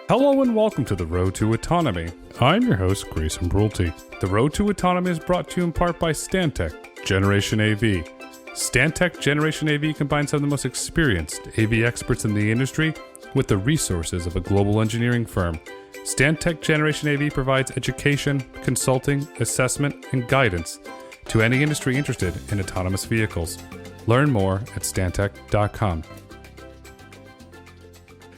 Hello and welcome to The Road to Autonomy. I'm your host, Grayson Brulte. The Road to Autonomy is brought to you in part by Stantec Generation AV. Stantec Generation AV combines some of the most experienced AV experts in the industry with the resources of a global engineering firm. Stantec Generation AV provides education, consulting, assessment, and guidance to any industry interested in autonomous vehicles. Learn more at stantec.com.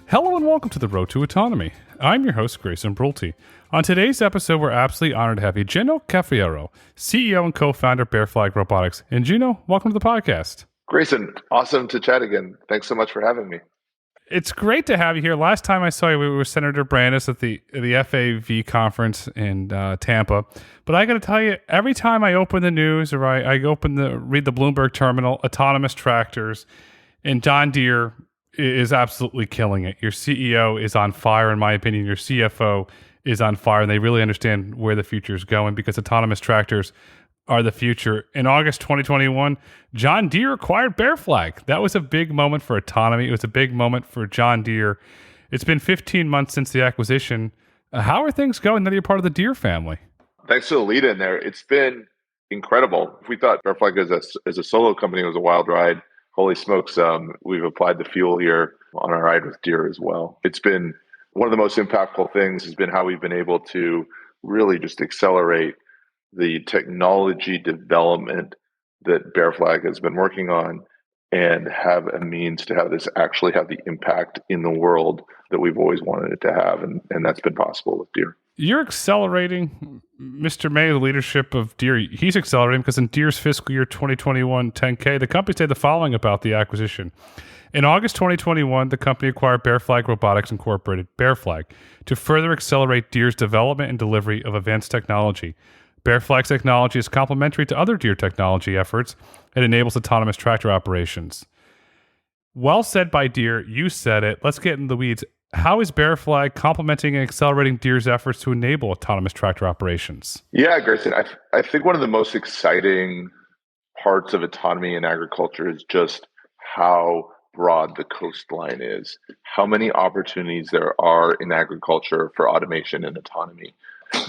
Hello and welcome to The Road to Autonomy. I'm your host, Grayson Brulte. On today's episode, we're absolutely honored to have Igino Cafiero, CEO and co-founder of Bear Flag Robotics. And Igino, welcome to the podcast. Grayson, awesome to chat again. Thanks so much for having me. It's great to have you here. Last time I saw you, we were with Senator Brandis at the FAV conference in Tampa. But I got to tell you, every time I open the news or I read the Bloomberg terminal, autonomous tractors, and John Deere is absolutely killing it. Your CEO is on fire, in my opinion. Your CFO is on fire, and they really understand where the future is going because autonomous tractors are the future. In August 2021, John Deere acquired Bear Flag. That was a big moment for autonomy. It was a big moment for John Deere. It's been 15 months since the acquisition. How are things going now that you're part of the Deere family? Thanks for the lead in there. It's been incredible. We thought Bear Flag as a solo company was a wild ride. Holy smokes, we've applied the fuel here on our ride with Deere as well. It's been one of the most impactful things has been how we've been able to really just accelerate the technology development that Bear Flag has been working on and have a means to have this actually have the impact in the world that we've always wanted it to have. And that's been possible with Deere. You're accelerating, Mr. May, the leadership of Deere. He's accelerating because in Deere's fiscal year 2021 10K, the company said the following about the acquisition. In August 2021, the company acquired Bear Flag Robotics Incorporated, Bear Flag, to further accelerate Deere's development and delivery of advanced technology. Bear Flag's technology is complementary to other Deere technology efforts and enables autonomous tractor operations. Well said by Deere. You said it. Let's get in the weeds. How is Bear Flag complementing and accelerating Deere's efforts to enable autonomous tractor operations? Yeah, Grayson, I think one of the most exciting parts of autonomy in agriculture is just how broad the coastline is, how many opportunities there are in agriculture for automation and autonomy.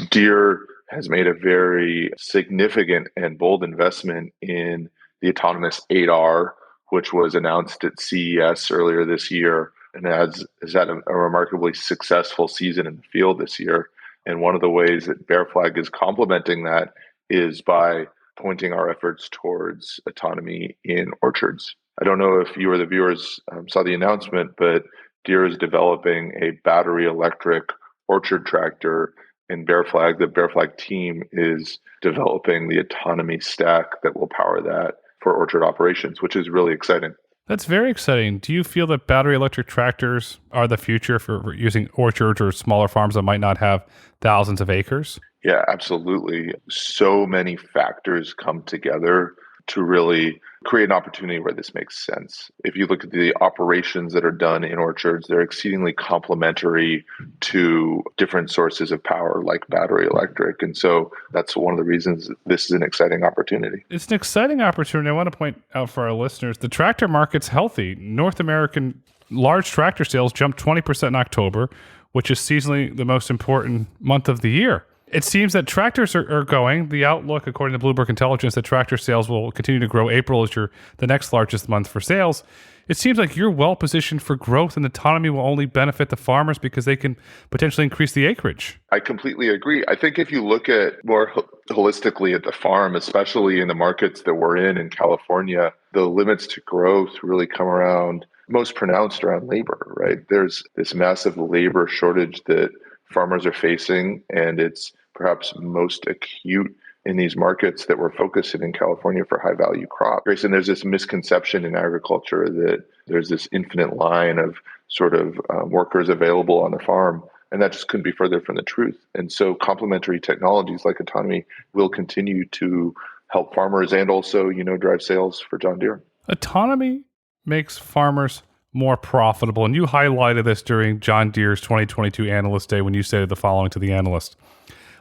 Deere has made a very significant and bold investment in the autonomous 8R, which was announced at CES earlier this year, and has had a remarkably successful season in the field this year. And one of the ways that Bear Flag is complementing that is by pointing our efforts towards autonomy in orchards. I don't know if you or the viewers saw the announcement, but Deere is developing a battery electric orchard tractor, and the Bear Flag team is developing the autonomy stack that will power that for orchard operations, which is really exciting. That's very exciting. Do you feel that battery electric tractors are the future for using orchards or smaller farms that might not have thousands of acres? Yeah, absolutely. So many factors come together to really create an opportunity where this makes sense. If you look at the operations that are done in orchards, they're exceedingly complementary to different sources of power like battery electric. And so that's one of the reasons this is an exciting opportunity. It's an exciting opportunity. I want to point out for our listeners, the tractor market's healthy. North American large tractor sales jumped 20% in October, which is seasonally the most important month of the year. It seems that tractors are going. The outlook, according to Bloomberg Intelligence, that tractor sales will continue to grow. April is the next largest month for sales. It seems like you're well positioned for growth, and autonomy will only benefit the farmers because they can potentially increase the acreage. I completely agree. I think if you look at more holistically at the farm, especially in the markets that we're in California, the limits to growth really come around most pronounced around labor, right? There's this massive labor shortage that farmers are facing, and it's perhaps most acute in these markets that we're focused in California for high value crop. Grayson, there's this misconception in agriculture that there's this infinite line of sort of workers available on the farm, and that just couldn't be further from the truth. And so complementary technologies like autonomy will continue to help farmers and also, drive sales for John Deere. Autonomy makes farmers more profitable. And you highlighted this during John Deere's 2022 Analyst Day when you said the following to the analyst.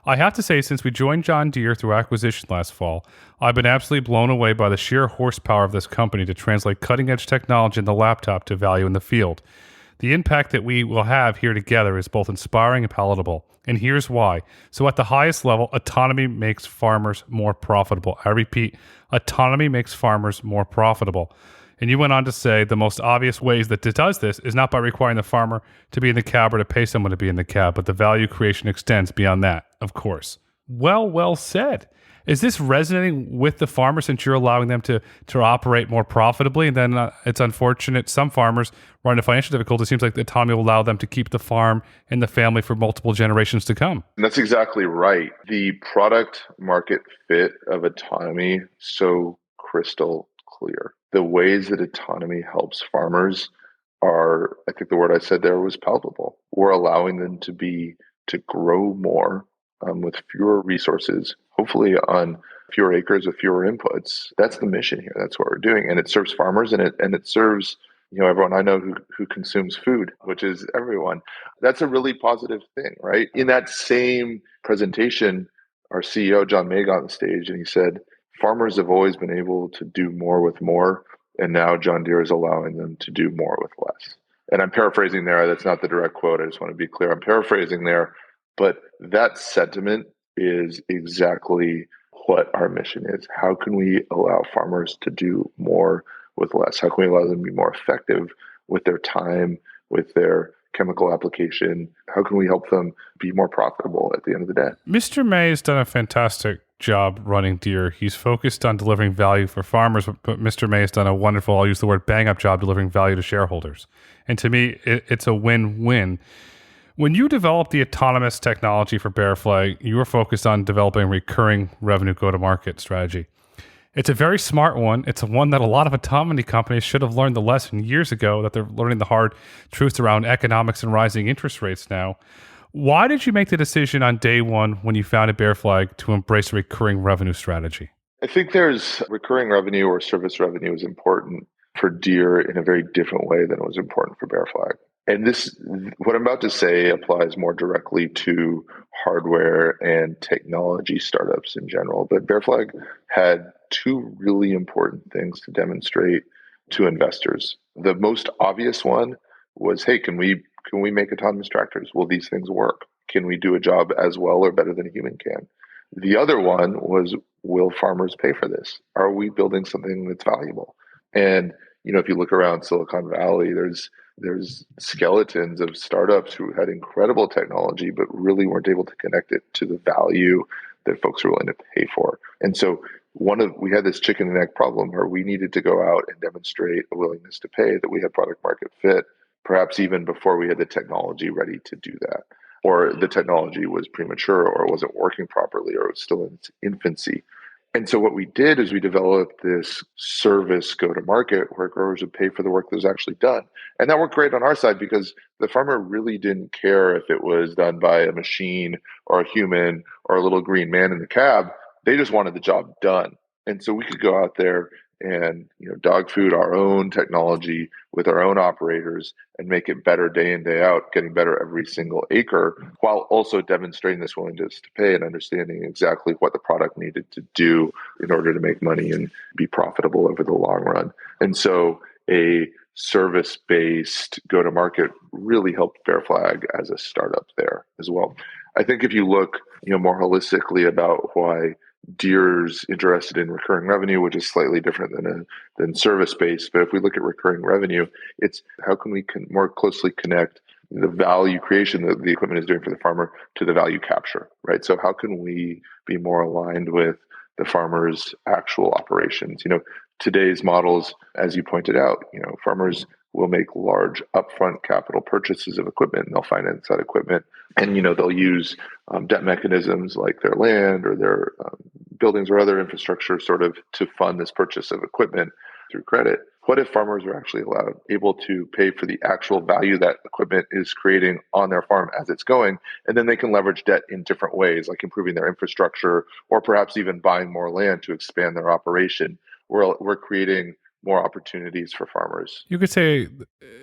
I have to say, since we joined John Deere through acquisition last fall, I've been absolutely blown away by the sheer horsepower of this company to translate cutting-edge technology in the laptop to value in the field. The impact that we will have here together is both inspiring and palatable. And here's why. So at the highest level, autonomy makes farmers more profitable. I repeat, autonomy makes farmers more profitable. And you went on to say the most obvious ways that it does this is not by requiring the farmer to be in the cab or to pay someone to be in the cab, but the value creation extends beyond that, of course. Well said. Is this resonating with the farmer since you're allowing them to operate more profitably? And then it's unfortunate some farmers run into financial difficulty. It seems like the autonomy will allow them to keep the farm and the family for multiple generations to come. That's exactly right. The product market fit of autonomy, so crystal clear. The ways that autonomy helps farmers are, I think the word I said there was palpable. We're allowing them to grow more with fewer resources, hopefully on fewer acres with fewer inputs. That's the mission here. That's what we're doing, and it serves farmers, and it serves everyone I know who consumes food, which is everyone. That's a really positive thing, right? In that same presentation, our CEO John May got on the stage and he said, "Farmers have always been able to do more with more, and now John Deere is allowing them to do more with less." And I'm paraphrasing there. That's not the direct quote. I just want to be clear. I'm paraphrasing there. But that sentiment is exactly what our mission is. How can we allow farmers to do more with less? How can we allow them to be more effective with their time, with their chemical application? How can we help them be more profitable at the end of the day? Mr. May has done a fantastic job running Deere. He's focused on delivering value for farmers, but Mr. May has done a wonderful, I'll use the word bang up job, delivering value to shareholders. And to me, it's a win-win. When you developed the autonomous technology for Bear Flag, you were focused on developing a recurring revenue go-to-market strategy. It's a very smart one. It's one that a lot of autonomy companies should have learned the lesson years ago, that they're learning the hard truths around economics and rising interest rates now. Why did you make the decision on day one when you founded Bear Flag to embrace a recurring revenue strategy? I think there's recurring revenue or service revenue is important for Deere in a very different way than it was important for Bear Flag. And what I'm about to say applies more directly to hardware and technology startups in general. But Bear Flag had two really important things to demonstrate to investors. The most obvious one was, hey, can we make autonomous tractors? Will these things work? Can we do a job as well or better than a human can? The other one was, will farmers pay for this? Are we building something that's valuable? And if you look around Silicon Valley, there's skeletons of startups who had incredible technology, but really weren't able to connect it to the value that folks are willing to pay for. And so we had this chicken and egg problem where we needed to go out and demonstrate a willingness to pay, that we had product market fit, perhaps even before we had the technology ready to do that, or the technology was premature, or it wasn't working properly, or it was still in its infancy. And so what we did is we developed this service go-to-market where growers would pay for the work that was actually done. And that worked great on our side because the farmer really didn't care if it was done by a machine or a human or a little green man in the cab. They just wanted the job done. And so we could go out there and dog food our own technology with our own operators and make it better day in, day out, getting better every single acre, while also demonstrating this willingness to pay and understanding exactly what the product needed to do in order to make money and be profitable over the long run. And so a service-based go-to-market really helped Bear Flag as a startup there as well. I think if you look more holistically about why Deere's interested in recurring revenue, which is slightly different than service-based. But if we look at recurring revenue, it's how can we more closely connect the value creation that the equipment is doing for the farmer to the value capture, right? So how can we be more aligned with the farmer's actual operations? Today's models, as you pointed out, farmers will make large upfront capital purchases of equipment, and they'll finance that equipment. And, they'll use debt mechanisms like their land or their buildings or other infrastructure sort of to fund this purchase of equipment through credit. What if farmers are actually able to pay for the actual value that equipment is creating on their farm as it's going, and then they can leverage debt in different ways, like improving their infrastructure or perhaps even buying more land to expand their operation. We're creating more opportunities for farmers. You could say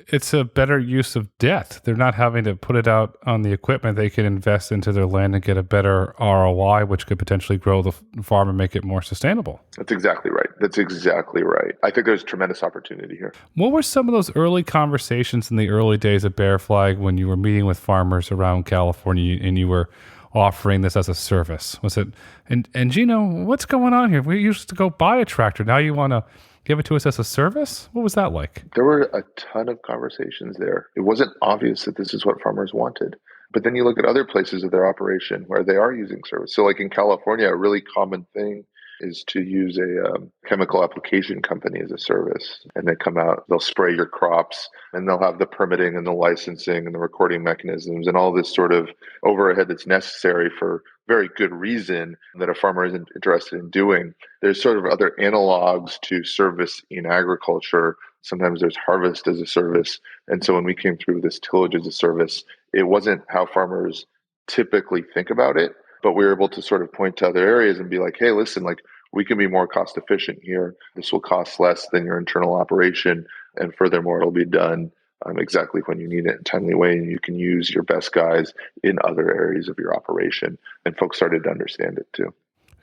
it's a better use of debt. They're not having to put it out on the equipment. They can invest into their land and get a better ROI, which could potentially grow the farm and make it more sustainable. That's exactly right. That's exactly right. I think there's tremendous opportunity here. What were some of those early conversations in the early days of Bear Flag when you were meeting with farmers around California and you were offering this as a service? Was it, and Gino, what's going on here? We used to go buy a tractor. Now you want to give it to us as a service? What was that like? There were a ton of conversations there. It wasn't obvious that this is what farmers wanted. But then you look at other places of their operation where they are using service. So like in California, a really common thing is to use a chemical application company as a service. And they come out, they'll spray your crops, and they'll have the permitting and the licensing and the recording mechanisms and all this sort of overhead that's necessary for very good reason that a farmer isn't interested in doing. There's sort of other analogs to service in agriculture. Sometimes there's harvest as a service. And so when we came through this tillage as a service, it wasn't how farmers typically think about it, but we were able to sort of point to other areas and be like, hey, listen, like we can be more cost efficient here. This will cost less than your internal operation. And furthermore, it'll be done exactly when you need it in a timely way. And you can use your best guys in other areas of your operation. And folks started to understand it too.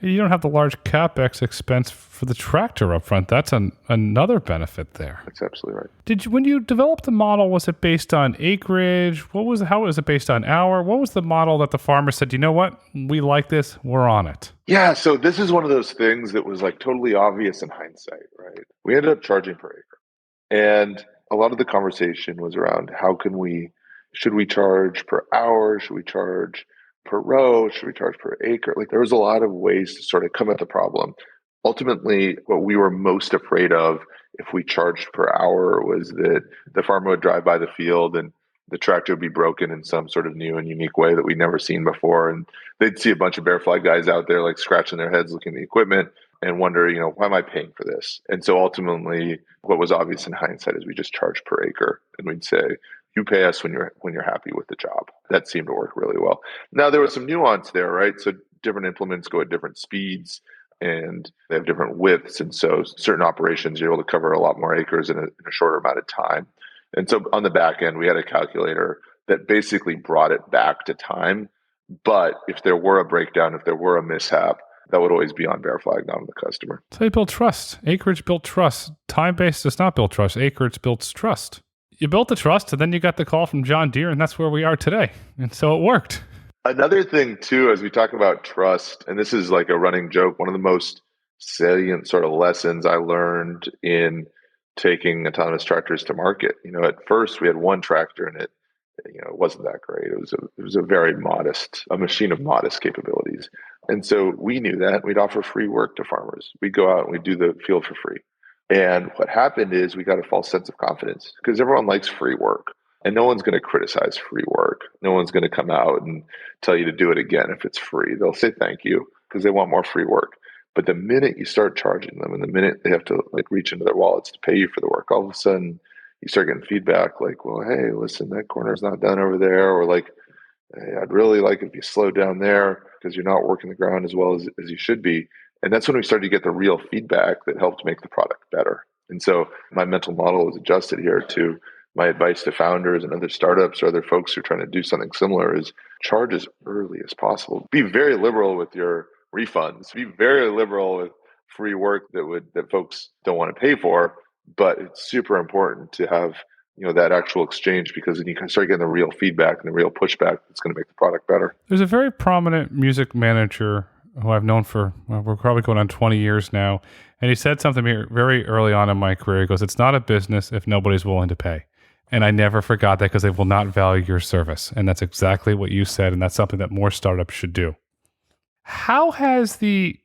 You don't have the large CapEx expense for the tractor up front. That's another benefit there. That's absolutely right. Did you, when you developed the model, was it based on acreage? How was it based on hour? What was the model that the farmer said, you know what, we like this, we're on it? Yeah, so this is one of those things that was like totally obvious in hindsight, right? We ended up charging per acre. And a lot of the conversation was around should we charge per hour? Should we charge per row? Should we charge per acre? Like there was a lot of ways to sort of come at the problem. Ultimately, what we were most afraid of if we charged per hour was that the farmer would drive by the field and the tractor would be broken in some sort of new and unique way that we'd never seen before. And they'd see a bunch of Bear Flag guys out there like scratching their heads looking at the equipment and wonder, why am I paying for this? And so ultimately, what was obvious in hindsight is we just charge per acre. And we'd say, you pay us when you're happy with the job. That seemed to work really well. Now there was some nuance there, right? So different implements go at different speeds and they have different widths. And so certain operations, you're able to cover a lot more acres in a shorter amount of time. And so on the back end, we had a calculator that basically brought it back to time. But if there were a breakdown, if there were a mishap, that would always be on Bear Flag, not on the customer. So you build trust. Acreage built trust. Time-based does not build trust. Acreage builds trust. You built the trust, and then you got the call from John Deere, and that's where we are today. And so it worked. Another thing, too, as we talk about trust, and this is like a running joke, one of the most salient sort of lessons I learned in taking autonomous tractors to market. At first we had one tractor and it wasn't that great. It was a very modest, a machine of modest capabilities. And so we knew that we'd offer free work to farmers. We'd go out and we'd do the field for free. And what happened is we got a false sense of confidence because everyone likes free work and no one's going to criticize free work. No one's going to come out and tell you to do it again if it's free. They'll say thank you because they want more free work. But the minute you start charging them and the minute they have to reach into their wallets to pay you for the work, all of a sudden you start getting feedback like, well, hey, listen, that corner's not done over there. Or like, hey, I'd really like if you slow down there because you're not working the ground as well as you should be. And that's when we started to get the real feedback that helped make the product better. And so my mental model is adjusted here to my advice to founders and other startups or other folks who are trying to do something similar is charge as early as possible. Be very liberal with your refunds. Be very liberal with free work that folks don't want to pay for. But it's super important to have that actual exchange because then you can start getting the real feedback and the real pushback that's going to make the product better. There's a very prominent music manager who I've known for, we're probably going on 20 years now. And he said something here very early on in my career. He goes, it's not a business if nobody's willing to pay. And I never forgot that because they will not value your service. And that's exactly what you said. And that's something that more startups should do. How has the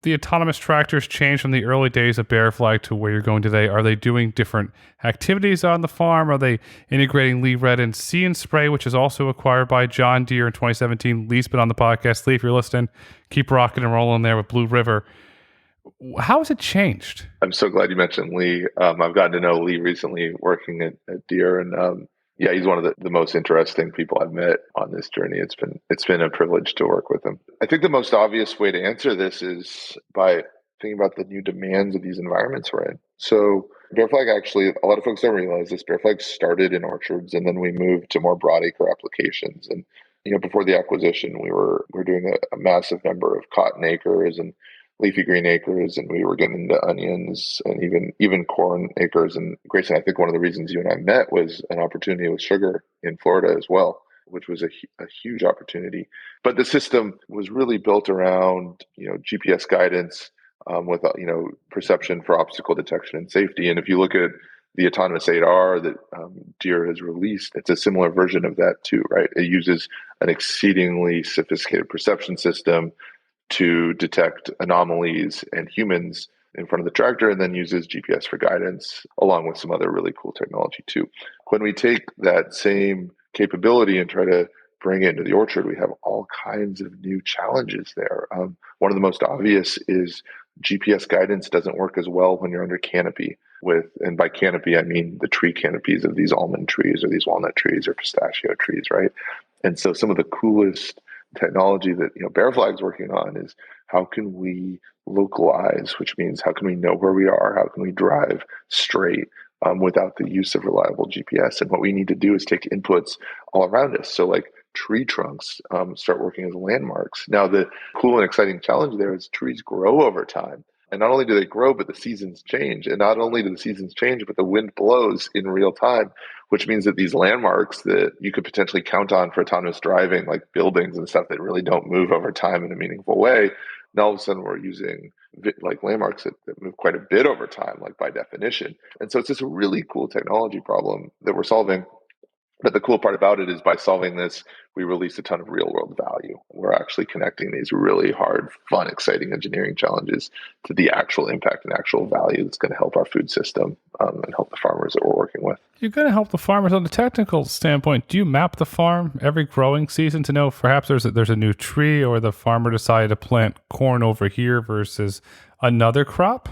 autonomous tractors changed from the early days of Bear Flag to where you're going today? Are they doing different activities on the farm? Are they integrating Lee Red and See and Spray, which is also acquired by John Deere in 2017? Lee's been on the podcast. Lee, if you're listening, keep rocking and rolling there with Blue River. How has it changed? I'm so glad you mentioned Lee. I've gotten to know Lee recently working at Deere, and he's one of the most interesting people I've met on this journey. It's been a privilege to work with him. I think the most obvious way to answer this is by thinking about the new demands of these environments we're in. So Bear Flag actually, a lot of folks don't realize this. Bear Flag started in orchards, and then we moved to more broad acre applications. And before the acquisition, we were doing a massive number of cotton acres and leafy green acres, and we were getting into onions and even corn acres. And Grayson, I think one of the reasons you and I met was an opportunity with sugar in Florida as well, which was a huge opportunity. But the system was really built around GPS guidance, with perception for obstacle detection and safety. And if you look at the autonomous 8R that Deere has released, it's a similar version of that too, right? It uses an exceedingly sophisticated perception system to detect anomalies and humans in front of the tractor, and then uses GPS for guidance, along with some other really cool technology too. When we take that same capability and try to bring it into the orchard, we have all kinds of new challenges there. One of the most obvious is GPS guidance doesn't work as well when you're under canopy. And by canopy, I mean the tree canopies of these almond trees or these walnut trees or pistachio trees, right? And so some of the coolest technology that Bear Flag's working on is how can we localize, which means how can we know where we are, how can we drive straight without the use of reliable GPS. And what we need to do is take inputs all around us. So like tree trunks start working as landmarks. Now the cool and exciting challenge there is trees grow over time. And not only do they grow, but the seasons change. And not only do the seasons change, but the wind blows in real time, which means that these landmarks that you could potentially count on for autonomous driving, like buildings and stuff that really don't move over time in a meaningful way, now all of a sudden we're using like landmarks that move quite a bit over time, like by definition. And so it's just a really cool technology problem that we're solving. But the cool part about it is by solving this, we release a ton of real world value. We're actually connecting these really hard, fun, exciting engineering challenges to the actual impact and actual value that's going to help our food system and help the farmers that we're working with. You're going to help the farmers on the technical standpoint. Do you map the farm every growing season to know perhaps there's a new tree, or the farmer decided to plant corn over here versus another crop?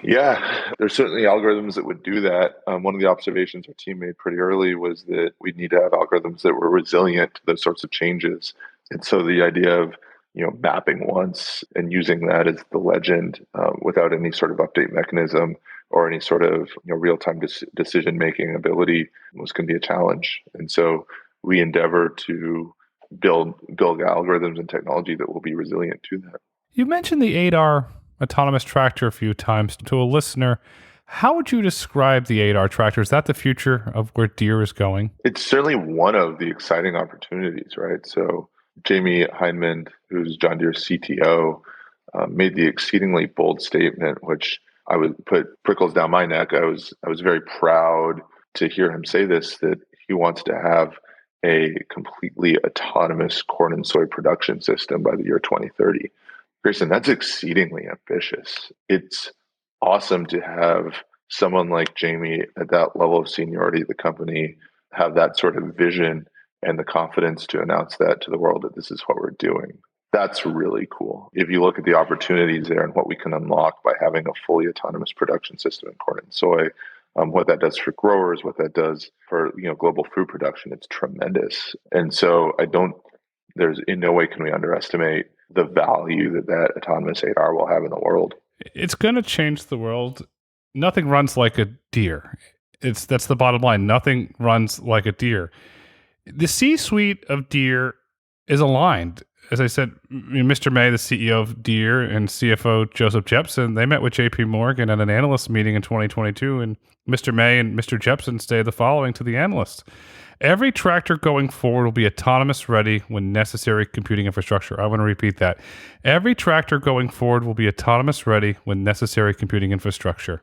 Yeah, there's certainly algorithms that would do that. One of the observations our team made pretty early was that we'd need to have algorithms that were resilient to those sorts of changes. And so the idea of mapping once and using that as the legend without any sort of update mechanism or any sort of real-time decision making ability was going to be a challenge. And so we endeavor to build algorithms and technology that will be resilient to that. You mentioned the 8R autonomous tractor a few times. To a listener, how would you describe the 8R tractor? Is that the future of where Deere is going? It's certainly one of the exciting opportunities, right? So Jamie Heineman, who's John Deere's CTO, made the exceedingly bold statement, which I would put prickles down my neck. I was very proud to hear him say this, that he wants to have a completely autonomous corn and soy production system by the year 2030. Grayson, that's exceedingly ambitious. It's awesome to have someone like Jamie at that level of seniority at the company have that sort of vision and the confidence to announce that to the world that this is what we're doing. That's really cool. If you look at the opportunities there and what we can unlock by having a fully autonomous production system in corn and soy, what that does for growers, what that does for global food production, it's tremendous. And so there's in no way can we underestimate the value that autonomous 8R will have in the world. It's going to change the world. Nothing runs like a Deere. That's the bottom line. Nothing runs like a Deere. The C-suite of Deere is aligned. As I said, Mr. May, the CEO of Deere, and CFO Joseph Jepson, they met with JP Morgan at an analyst meeting in 2022, and Mr. May and Mr. Jepson stated the following to the analysts. Every tractor going forward will be autonomous ready when necessary computing infrastructure. I want to repeat that. Every tractor going forward will be autonomous ready when necessary computing infrastructure.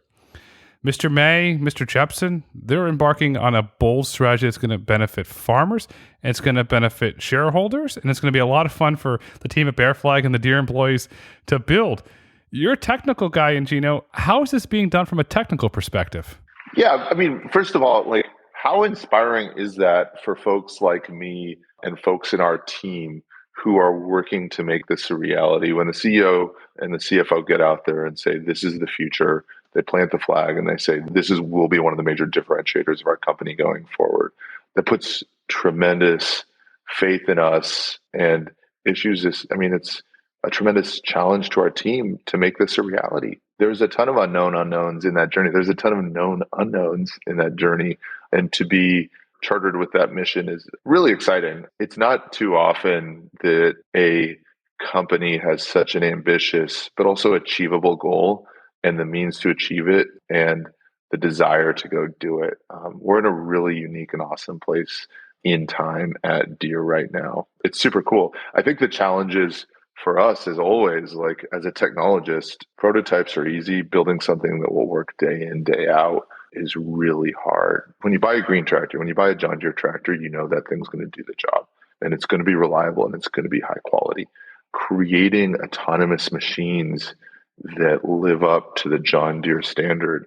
Mr. May, Mr. Jepson, they're embarking on a bold strategy that's going to benefit farmers, and it's going to benefit shareholders, and it's going to be a lot of fun for the team at Bear Flag and the Deere employees to build. You're a technical guy, Igino. How is this being done from a technical perspective? Yeah, I mean, first of all, how inspiring is that for folks like me and folks in our team who are working to make this a reality? When the CEO and the CFO get out there and say, this is the future, they plant the flag and they say, will be one of the major differentiators of our company going forward. That puts tremendous faith in us and issues this. I mean, it's a tremendous challenge to our team to make this a reality. There's a ton of unknown unknowns in that journey. There's a ton of known unknowns in that journey. And to be chartered with that mission is really exciting. It's not too often that a company has such an ambitious but also achievable goal and the means to achieve it and the desire to go do it. We're in a really unique and awesome place in time at Deere right now. It's super cool. I think the challenges for us is always like as a technologist, prototypes are easy. Building something that will work day in, day out is really hard. When you buy a green tractor, when you buy a John Deere tractor, you know that thing's going to do the job and it's going to be reliable and it's going to be high quality. Creating autonomous machines that live up to the John Deere standard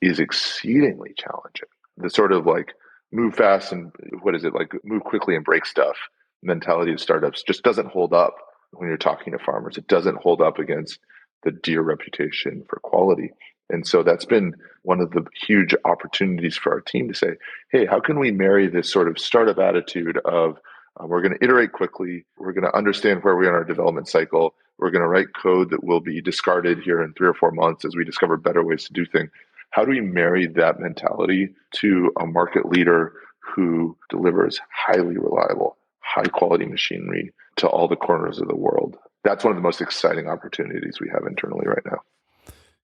is exceedingly challenging. The sort of like move fast and move quickly and break stuff mentality of startups just doesn't hold up when you're talking to farmers. It doesn't hold up against the Deere reputation for quality. And so that's been one of the huge opportunities for our team to say, hey, how can we marry this sort of startup attitude of we're going to iterate quickly, we're going to understand where we are in our development cycle, we're going to write code that will be discarded here in 3 or 4 months as we discover better ways to do things. How do we marry that mentality to a market leader who delivers highly reliable, high quality machinery to all the corners of the world? That's one of the most exciting opportunities we have internally right now.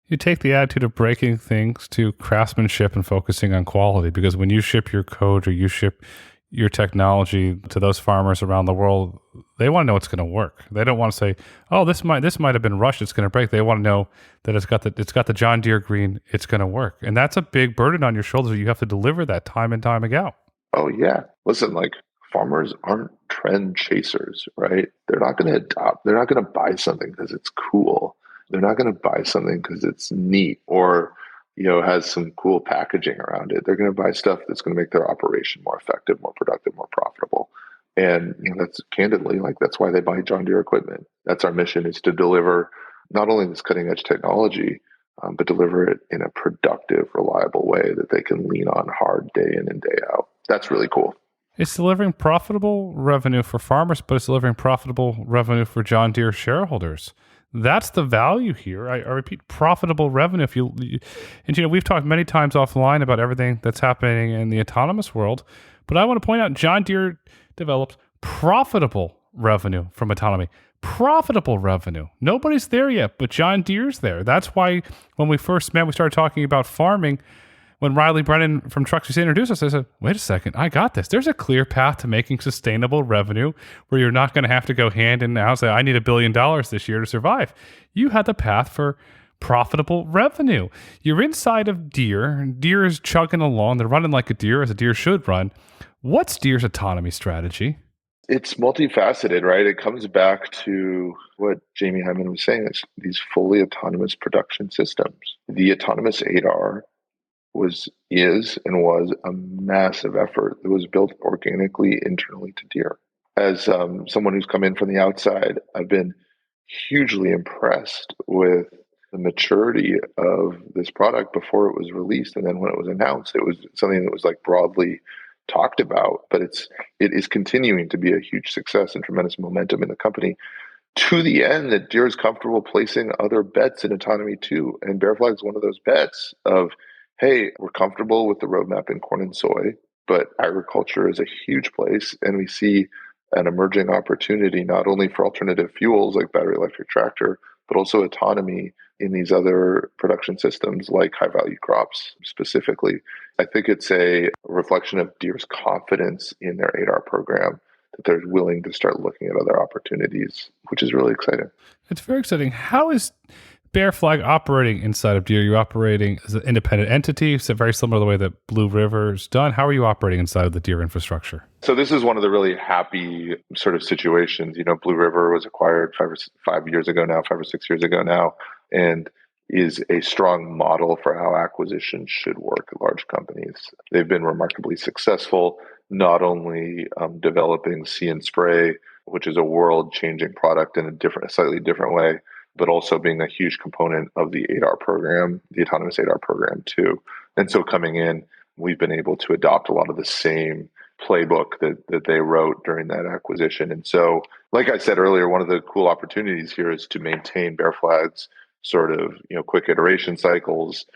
You take the attitude of breaking things to craftsmanship and focusing on quality, because when you ship your code or you ship your technology to those farmers around the world, they want to know it's going to work. They don't want to say, "Oh, this might have been rushed. It's going to break." They want to know that it's got the John Deere green. It's going to work, and that's a big burden on your shoulders. You have to deliver that time and time again. Oh yeah, listen, like farmers aren't trend chasers, right? They're not going to adopt. They're not going to buy something because it's cool. They're not going to buy something because it's neat or has some cool packaging around it. They're going to buy stuff that's going to make their operation more effective, more productive, more profitable. And that's candidly, like that's why they buy John Deere equipment. That's our mission, is to deliver not only this cutting edge technology, but deliver it in a productive, reliable way that they can lean on hard day in and day out. That's really cool. It's delivering profitable revenue for farmers, but it's delivering profitable revenue for John Deere shareholders. That's the value here. I repeat, profitable revenue. We've talked many times offline about everything that's happening in the autonomous world, but I want to point out John Deere develops profitable revenue from autonomy. Profitable revenue. Nobody's there yet, but John Deere's there. That's why when we first met, we started talking about farming. When Riley Brennan from Trucks introduced us, I said, wait a second, I got this. There's a clear path to making sustainable revenue where you're not going to have to go hand in hand and say, I need $1 billion this year to survive. You had the path for profitable revenue. You're inside of Deere. Deere is chugging along. They're running like a deer, as a deer should run. What's Deere's autonomy strategy? It's multifaceted, right? It comes back to what Jamie Hyman was saying. It's these fully autonomous production systems. The autonomous 8R is a massive effort that was built organically internally to Deere. As someone who's come in from the outside, I've been hugely impressed with the maturity of this product before it was released, and then when it was announced, it was something that was like broadly talked about. But it is continuing to be a huge success and tremendous momentum in the company, to the end that Deere is comfortable placing other bets in autonomy too. And Bear Flag is one of those bets of, hey, we're comfortable with the roadmap in corn and soy, but agriculture is a huge place. And we see an emerging opportunity not only for alternative fuels like battery electric tractor, but also autonomy in these other production systems like high value crops specifically. I think it's a reflection of Deere's confidence in their 8R program that they're willing to start looking at other opportunities, which is really exciting. It's very exciting. How is Bear Flag operating inside of Deere? You're operating as an independent entity, so very similar to the way that Blue River's done. How are you operating inside of the Deere infrastructure? So this is one of the really happy sort of situations. Blue River was acquired 5 or 6 years ago now, and is a strong model for how acquisitions should work at large companies. They've been remarkably successful, not only developing See and Spray, which is a world-changing product in a slightly different way, but also being a huge component of the 8R program, the autonomous 8R program too. And so coming in, we've been able to adopt a lot of the same playbook that they wrote during that acquisition. And so Like I said earlier, one of the cool opportunities here is to maintain Bear Flag's sort of quick iteration cycles,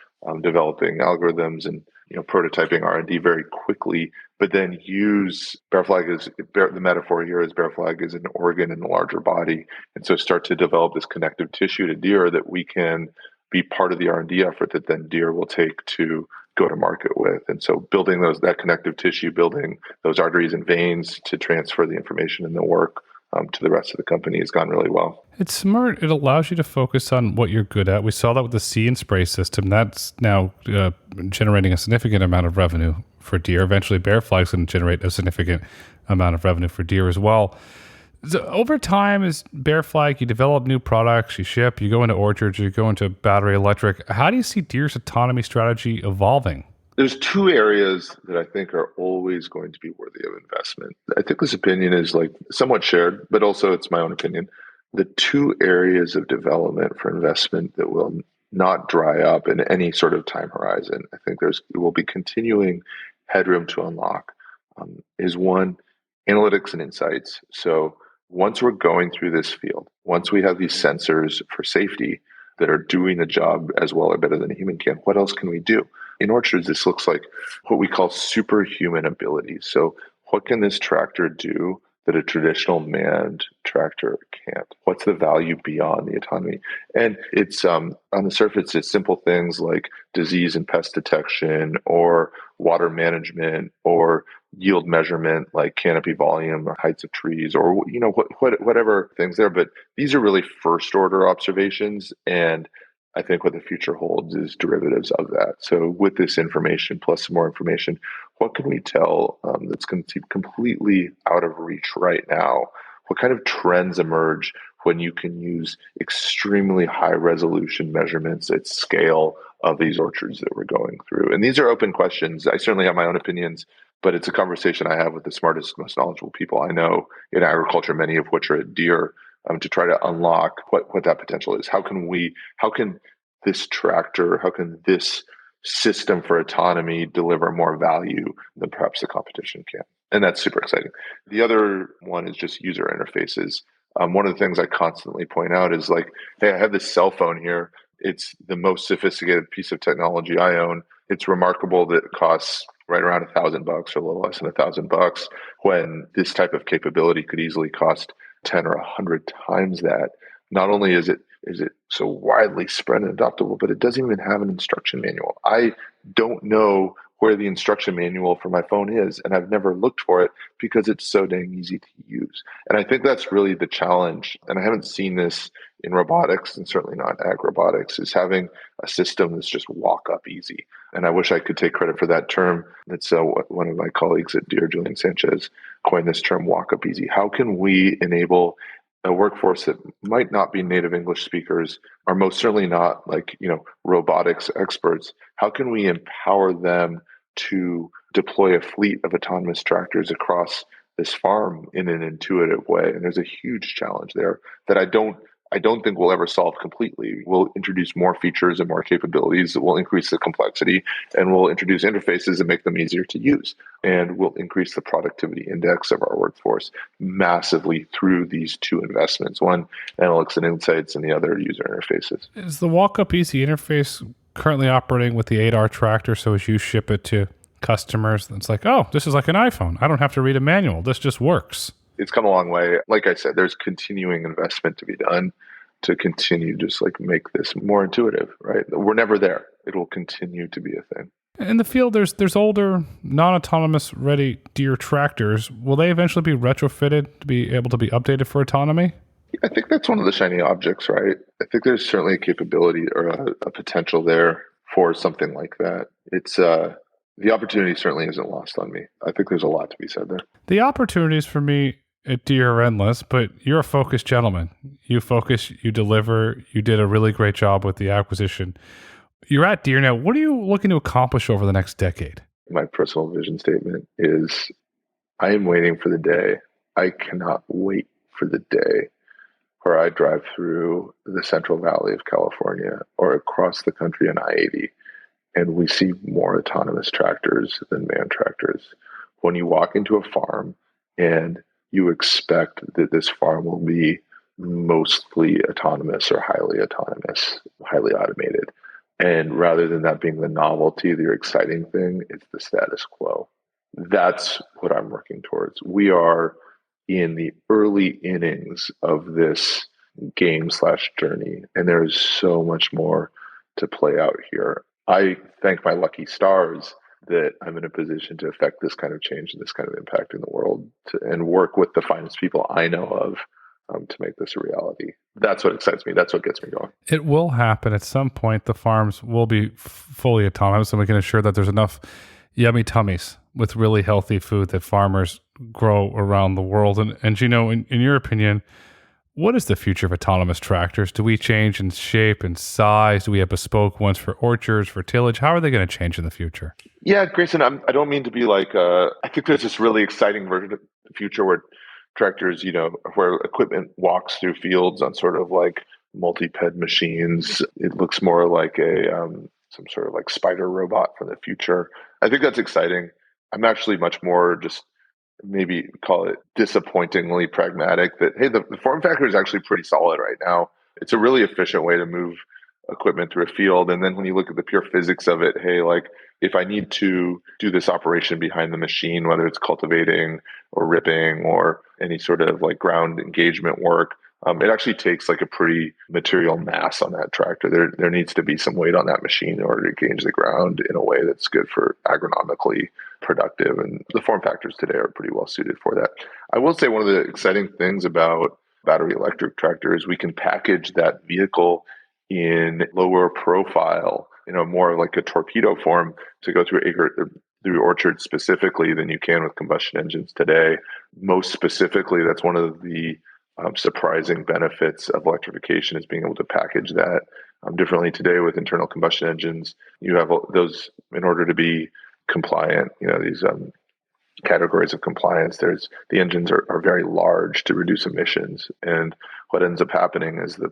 developing algorithms and prototyping R&D very quickly, but then use Bear Flag as the metaphor here is Bear Flag is an organ in a larger body, and so start to develop this connective tissue to Deere that we can be part of the R&D effort that then Deere will take to go to market with. And so building that connective tissue, building those arteries and veins to transfer the information and the work to the rest of the company has gone really well. It's smart. It allows you to focus on what you're good at. We saw that with the See and Spray system. That's now generating a significant amount of revenue for Deere. Eventually, Bear Flag's going to generate a significant amount of revenue for Deere as well. So over time, as Bear Flag, you develop new products, you ship, you go into orchards, you go into battery electric. How do you see Deere's autonomy strategy evolving? There's two areas that I think are always going to be worthy of investment. I think this opinion is like somewhat shared, but also it's my own opinion. The two areas of development for investment that will not dry up in any sort of time horizon, I think there will be continuing headroom to unlock, is one, analytics and insights. So once we're going through this field, once we have these sensors for safety that are doing the job as well or better than a human can, what else can we do? In orchards, this looks like what we call superhuman abilities. So what can this tractor do that a traditional manned tractor can't? What's the value beyond the autonomy? And it's on the surface, it's simple things like disease and pest detection or water management or yield measurement like canopy volume or heights of trees or whatever things there. But these are really first order observations, and I think what the future holds is derivatives of that. So with this information plus some more information, what can we tell that's completely out of reach right now? What kind of trends emerge when you can use extremely high resolution measurements at scale of these orchards that we're going through? And these are open questions. I certainly have my own opinions, but it's a conversation I have with the smartest, most knowledgeable people I know in agriculture, many of which are at Deere, to try to unlock what that potential is. How can this tractor, how can this system for autonomy deliver more value than perhaps the competition can? And that's super exciting. The other one is just user interfaces. One of the things I constantly point out is like, hey, I have this cell phone here. It's the most sophisticated piece of technology I own. It's remarkable that it costs right around $1,000 or a little less than $1,000 when this type of capability could easily cost 10 or 100 times that. Not only is it so widely spread and adoptable, but it doesn't even have an instruction manual. I don't know where the instruction manual for my phone is, and I've never looked for it because it's so dang easy to use. And I think that's really the challenge. And I haven't seen this in robotics, and certainly not ag robotics, is having a system that's just walk up easy. And I wish I could take credit for that term. That's one of my colleagues at Deere, Julian Sanchez, coined this term walk up easy. How can we enable a workforce that might not be native English speakers, or most certainly not robotics experts? How can we empower them to deploy a fleet of autonomous tractors across this farm in an intuitive way? And there's a huge challenge there that I don't think we'll ever solve completely. We'll introduce more features and more capabilities that will increase the complexity, and we'll introduce interfaces and make them easier to use. And we'll increase the productivity index of our workforce massively through these two investments, one, analytics and insights, and the other, user interfaces. Is the walk-up easy interface currently operating with the 8R tractor? So as you ship it to customers, it's like, oh, this is like an iPhone. I don't have to read a manual. This just works. It's come a long way. Like I said, there's continuing investment to be done to continue just like make this more intuitive, right? We're never there. It will continue to be a thing. In the field, there's older, non-autonomous ready Deere tractors. Will they eventually be retrofitted to be able to be updated for autonomy? I think that's one of the shiny objects, right? I think there's certainly a capability or a potential there for something like that. It's the opportunity certainly isn't lost on me. I think there's a lot to be said there. The opportunities for me at Deere are endless, but you're a focused gentleman. You focus, you deliver, you did a really great job with the acquisition. You're at Deere now. What are you looking to accomplish over the next decade? My personal vision statement is I am waiting for the day. I cannot wait for the day where I drive through the Central Valley of California or across the country on I-80 and we see more autonomous tractors than manned tractors. When you walk into a farm and you expect that this farm will be mostly autonomous or highly autonomous, highly automated. And rather than that being the novelty, the exciting thing, it's the status quo. That's what I'm working towards. We are in the early innings of this game/journey, and there's so much more to play out here. I thank my lucky stars that I'm in a position to affect this kind of change and this kind of impact in the world and work with the finest people I know of to make this a reality. That's what excites me. That's what gets me going. It will happen at some point. The farms will be fully autonomous, and we can assure that there's enough yummy tummies with really healthy food that farmers grow around the world. And you know, in your opinion, what is the future of autonomous tractors? Do we change in shape and size? Do we have bespoke ones for orchards, for tillage? How are they going to change in the future? Yeah, Grayson, I don't mean to be like, I think there's this really exciting version of the future where tractors, where equipment walks through fields on sort of like multi-ped machines. It looks more like some sort of like spider robot from the future. I think that's exciting. I'm actually much more just maybe call it disappointingly pragmatic that, hey, the form factor is actually pretty solid right now. It's a really efficient way to move equipment through a field. And then when you look at the pure physics of it, hey, like if I need to do this operation behind the machine, whether it's cultivating or ripping or any sort of like ground engagement work, it actually takes like a pretty material mass on that tractor. There needs to be some weight on that machine in order to engage the ground in a way that's good for agronomically productive. And the form factors today are pretty well suited for that. I will say one of the exciting things about battery electric tractors, we can package that vehicle in lower profile, more like a torpedo form to go through orchards specifically than you can with combustion engines today. Most specifically, that's one of the surprising benefits of electrification is being able to package that differently. Today with internal combustion engines, you have those in order to be compliant, these categories of compliance. The engines are very large to reduce emissions. And what ends up happening is the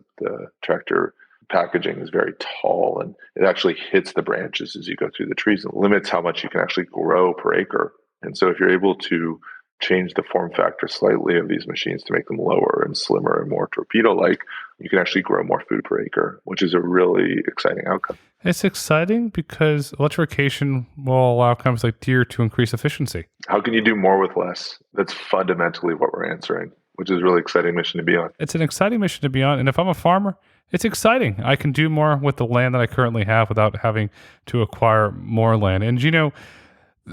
tractor packaging is very tall and it actually hits the branches as you go through the trees and limits how much you can actually grow per acre. And so if you're able to change the form factor slightly of these machines to make them lower and slimmer and more torpedo-like, you can actually grow more food per acre, which is a really exciting outcome. It's exciting because electrification will allow companies like Deere to increase efficiency. How can you do more with less? That's fundamentally what we're answering, which is a really exciting mission to be on. It's an exciting mission to be on. And if I'm a farmer, it's exciting. I can do more with the land that I currently have without having to acquire more land. And,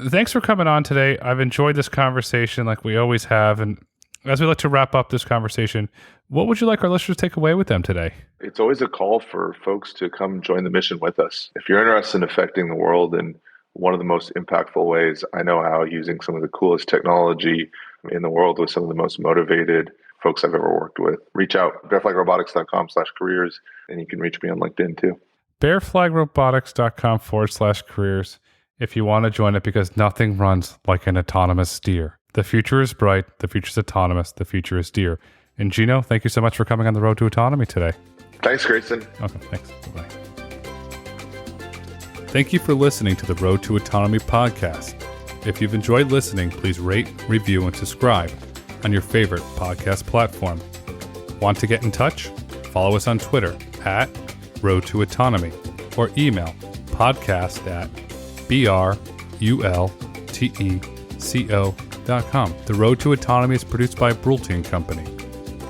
thanks for coming on today. I've enjoyed this conversation like we always have. And as we look to wrap up this conversation, what would you like our listeners to take away with them today? It's always a call for folks to come join the mission with us. If you're interested in affecting the world in one of the most impactful ways I know how, using some of the coolest technology in the world with some of the most motivated folks I've ever worked with, reach out, bearflagrobotics.com/careers, and you can reach me on LinkedIn too. bearflagrobotics.com/careers if you want to join it, because nothing runs like an autonomous Deere. The future is bright. The future is autonomous. The future is Deere. And Igino, thank you so much for coming on the road to autonomy today. Thanks, Grayson. Okay, thanks. Bye-bye. Thank you for listening to the Road to Autonomy podcast. If you've enjoyed listening, please rate, review, and subscribe on your favorite podcast platform. Want to get in touch? Follow us on Twitter @Road to Autonomy or email podcast@brulteco.com. The Road to Autonomy is produced by Brulte & Company.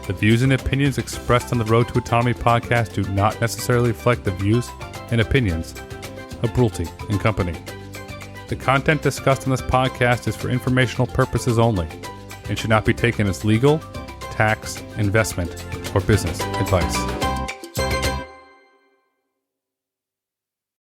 The views and opinions expressed on the Road to Autonomy podcast do not necessarily reflect the views and opinions of Brulte & Company. The content discussed in this podcast is for informational purposes only and should not be taken as legal, tax, investment, or business advice.